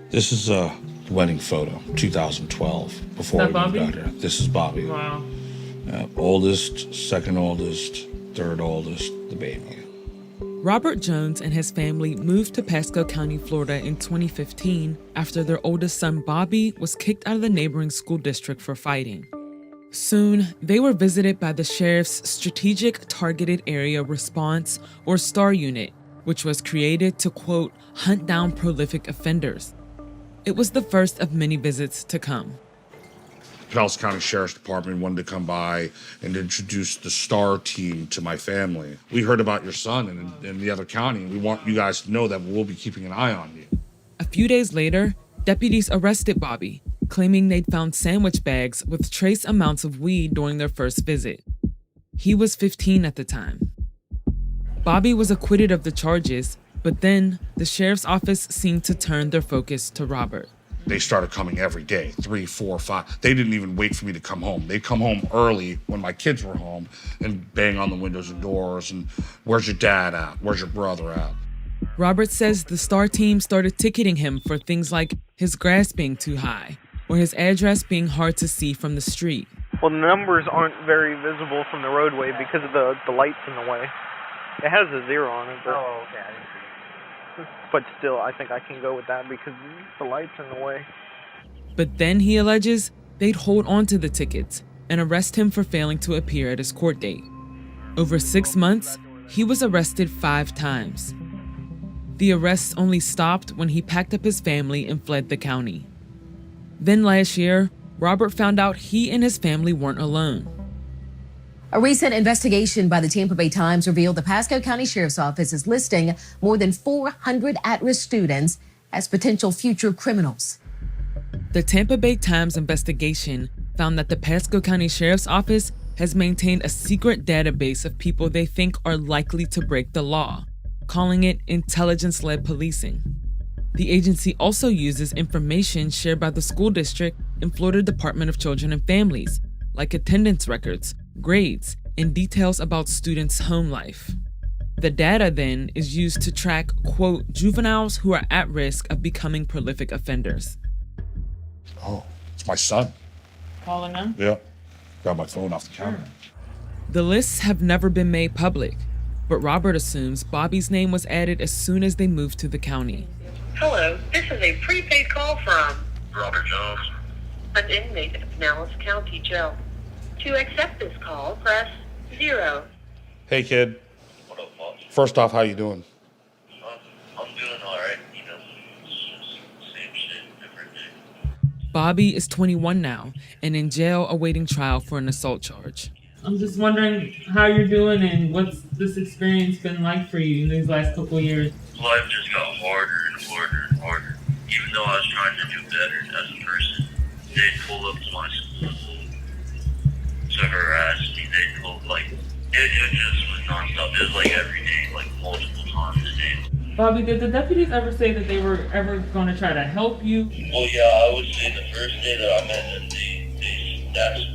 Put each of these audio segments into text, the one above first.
This is a wedding photo, 2012, before I moved out here. This is Bobby. Wow. Oldest, second oldest, third oldest, the baby. Robert Jones and his family moved to Pasco County, Florida in 2015 after their oldest son, Bobby, was kicked out of the neighboring school district for fighting. Soon, they were visited by the sheriff's Strategic Targeted Area Response, or STAR unit, which was created to, quote, hunt down prolific offenders. It was the first of many visits to come. Pinellas County Sheriff's Department wanted to come by and introduce the STAR team to my family. We heard about your son in the other county, and we want you guys to know that we'll be keeping an eye on you. A few days later, deputies arrested Bobby, claiming they'd found sandwich bags with trace amounts of weed during their first visit. He was 15 at the time. Bobby was acquitted of the charges, but then the sheriff's office seemed to turn their focus to Robert. They started coming every day, 3, 4, 5. They didn't even wait for me to come home. They'd come home early when my kids were home and bang on the windows and doors and, where's your dad at? Where's your brother at? Robert says the STAR team started ticketing him for things like his grass being too high or his address being hard to see from the street. Well, the numbers aren't very visible from the roadway because of the lights in the way. It has a 0 on it, but... Oh, okay. But still, I think I can go with that because the light's in the way. But then, he alleges, they'd hold on to the tickets and arrest him for failing to appear at his court date. Over 6 months, he was arrested 5 times. The arrests only stopped when he packed up his family and fled the county. Then last year, Robert found out he and his family weren't alone. A recent investigation by the Tampa Bay Times revealed the Pasco County Sheriff's Office is listing more than 400 at-risk students as potential future criminals. The Tampa Bay Times investigation found that the Pasco County Sheriff's Office has maintained a secret database of people they think are likely to break the law, calling it intelligence-led policing. The agency also uses information shared by the school district and Florida Department of Children and Families, like attendance records, grades, and details about students' home life. The data then is used to track, quote, juveniles who are at risk of becoming prolific offenders. Oh, it's my son. Calling him? Yeah. Got my phone off the counter. The lists have never been made public, but Robert assumes Bobby's name was added as soon as they moved to the county. Hello, this is a prepaid call from Robert Jones, an inmate at Pinellas County Jail. To accept this call, press 0. Hey, kid. what up, boss? First off, how you doing? I'm doing alright, it's just same shit, different day. Bobby is 21 now and in jail awaiting trial for an assault charge. I'm just wondering how you're doing and what's this experience been like for you in these last couple of years. Life just got harder and harder and harder. Even though I was trying to do better as a person, they'd pull up to my school to harass me. They'd pull, it just was nonstop. It was like every day, multiple times a day. Bobby, did the deputies ever say that they were ever going to try to help you? Well, yeah, I would say the first day that I met them, that's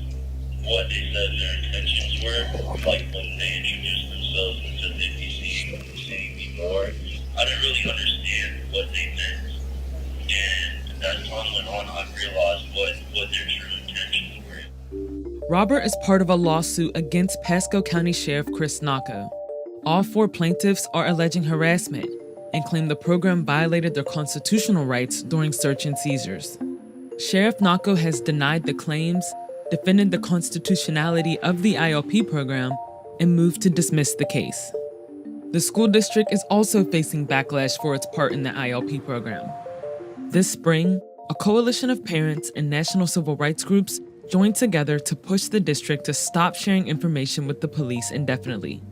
what they said their intentions were. When they introduced themselves and said they'd be seeing me more, I didn't really understand what they meant. And as time went on, I realized what their true intentions were. Robert is part of a lawsuit against Pasco County Sheriff Chris Nacco. All 4 plaintiffs are alleging harassment and claim the program violated their constitutional rights during search and seizures. Sheriff Nacco has denied the claims, defended the constitutionality of the ILP program, and moved to dismiss the case. The school district is also facing backlash for its part in the ILP program. This spring, a coalition of parents and national civil rights groups joined together to push the district to stop sharing information with the police indefinitely.